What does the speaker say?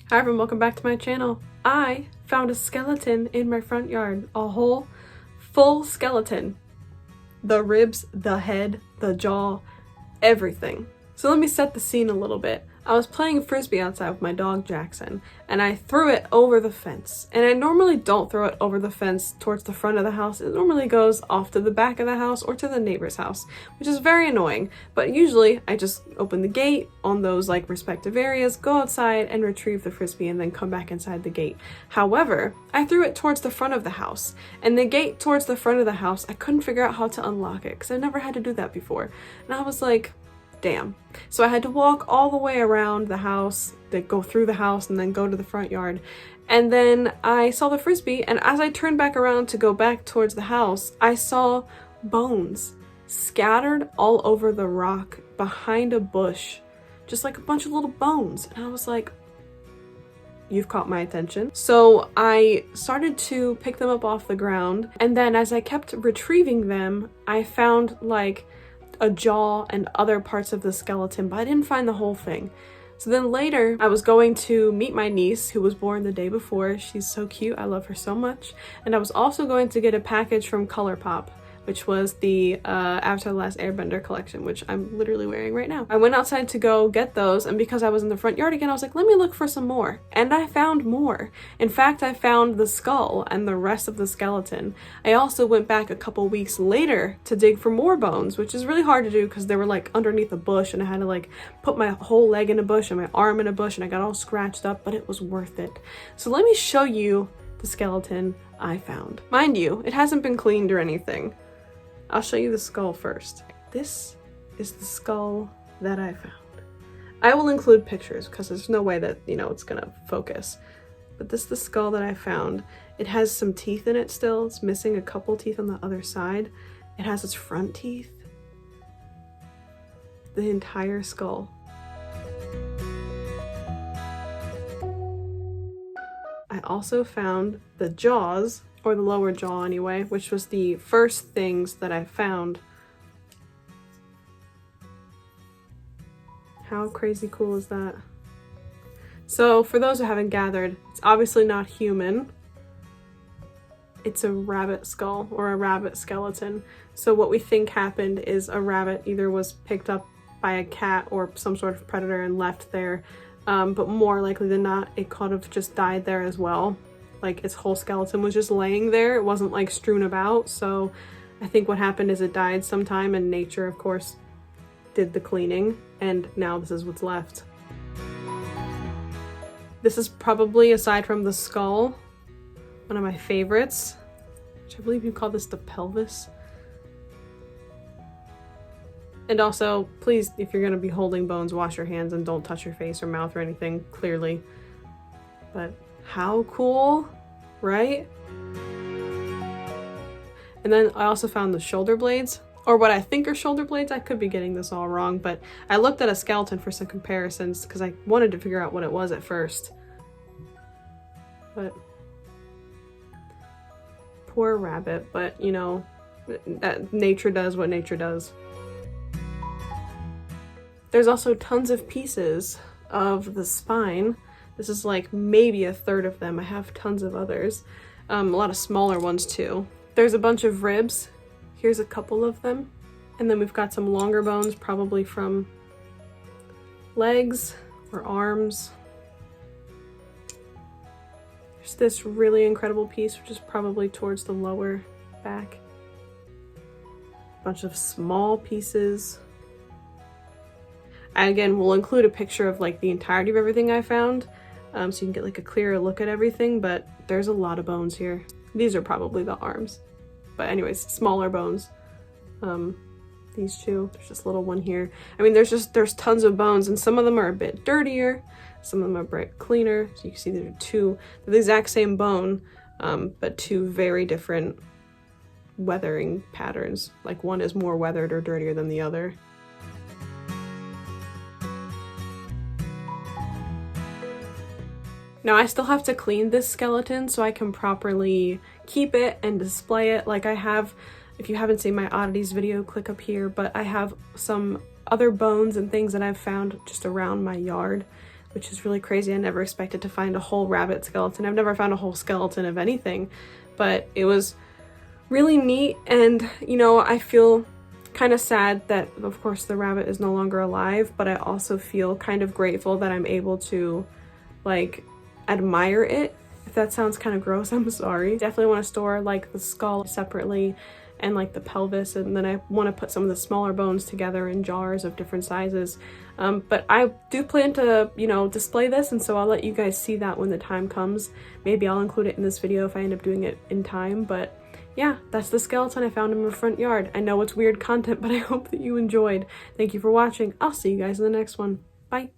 Hi everyone, welcome back to my channel. I found a skeleton in my front yard, a whole full skeleton. The ribs, the head, the jaw, everything. So let me set the scene a little bit. I was playing frisbee outside with my dog Jackson, and I threw it over the fence. And I normally don't throw it over the fence towards the front of the house. It normally goes off to the back of the house or to the neighbor's house, which is very annoying. But usually I just open the gate on those like respective areas, go outside and retrieve the frisbee and then come back inside the gate. However, I threw it towards the front of the house, and the gate towards the front of the house, I couldn't figure out how to unlock it because I never had to do that before. And I was like, damn. So I had to walk all the way around the house, go through the house and then go to the front yard. And then I saw the frisbee, and as I turned back around to go back towards the house, I saw bones scattered all over the rock behind a bush. Just like a bunch of little bones. And I was like, you've caught my attention. So I started to pick them up off the ground, and then as I kept retrieving them, I found like a jaw and other parts of the skeleton, but I didn't find the whole thing. So then later, I was going to meet my niece who was born the day before. She's so cute, I love her so much. And I was also going to get a package from ColourPop, which was the Avatar: The Last Airbender collection, which I'm literally wearing right now. I went outside to go get those, and because I was in the front yard again, I was like, let me look for some more. And I found more. In fact, I found the skull and the rest of the skeleton. I also went back a couple weeks later to dig for more bones, which is really hard to do because they were like underneath a bush, and I had to like put my whole leg in a bush and my arm in a bush, and I got all scratched up, but it was worth it. So let me show you the skeleton I found. Mind you, it hasn't been cleaned or anything. I'll show you the skull first. This is the skull that I found. I will include pictures because there's no way that, it's gonna focus. But this is the skull that I found. It has some teeth in it still. It's missing a couple teeth on the other side. It has its front teeth. The entire skull. I also found the jaws, or the lower jaw anyway, which was the first things that I found. How crazy cool is that? So for those who haven't gathered, it's obviously not human. It's a rabbit skull or a rabbit skeleton. So what we think happened is a rabbit either was picked up by a cat or some sort of predator and left there, but more likely than not, it could have just died there as well. Like its whole skeleton was just laying there. It wasn't like strewn about. So I think what happened is it died sometime, and nature, of course, did the cleaning, and now this is what's left. This is probably, aside from the skull, one of my favorites, which I believe you call this the pelvis. And also, please, if you're gonna be holding bones, wash your hands and don't touch your face or mouth or anything, clearly. But how cool, right? And then I also found the shoulder blades, or what I think are shoulder blades. I could be getting this all wrong, but I looked at a skeleton for some comparisons because I wanted to figure out what it was at first. But poor rabbit, but that nature does what nature does. There's also tons of pieces of the spine. This is like maybe a third of them. I have tons of others. A lot of smaller ones too. There's a bunch of ribs. Here's a couple of them. And then we've got some longer bones, probably from legs or arms. There's this really incredible piece, which is probably towards the lower back. A bunch of small pieces. Again, we'll include a picture of like the entirety of everything I found, so you can get like a clearer look at everything, but there's a lot of bones here. These are probably the arms. But anyways, smaller bones. These two, there's this little one here. I mean, there's tons of bones, and some of them are a bit dirtier, some of them are a bit cleaner. So you can see they're the exact same bone, but two very different weathering patterns. Like one is more weathered or dirtier than the other. Now I still have to clean this skeleton so I can properly keep it and display it. Like I have, if you haven't seen my oddities video, click up here, but I have some other bones and things that I've found just around my yard, which is really crazy. I never expected to find a whole rabbit skeleton. I've never found a whole skeleton of anything, but it was really neat. And you know, I feel kind of sad that of course the rabbit is no longer alive, but I also feel kind of grateful that I'm able to like admire it. If that sounds kind of gross, I'm sorry. Definitely want to store like the skull separately and like the pelvis, and then I want to put some of the smaller bones together in jars of different sizes. But I do plan to, you know, display this, and so I'll let you guys see that when the time comes. Maybe I'll include it in this video if I end up doing it in time, but yeah, that's the skeleton I found in my front yard. I know it's weird content, but I hope that you enjoyed. Thank you for watching. I'll see you guys in the next one. Bye.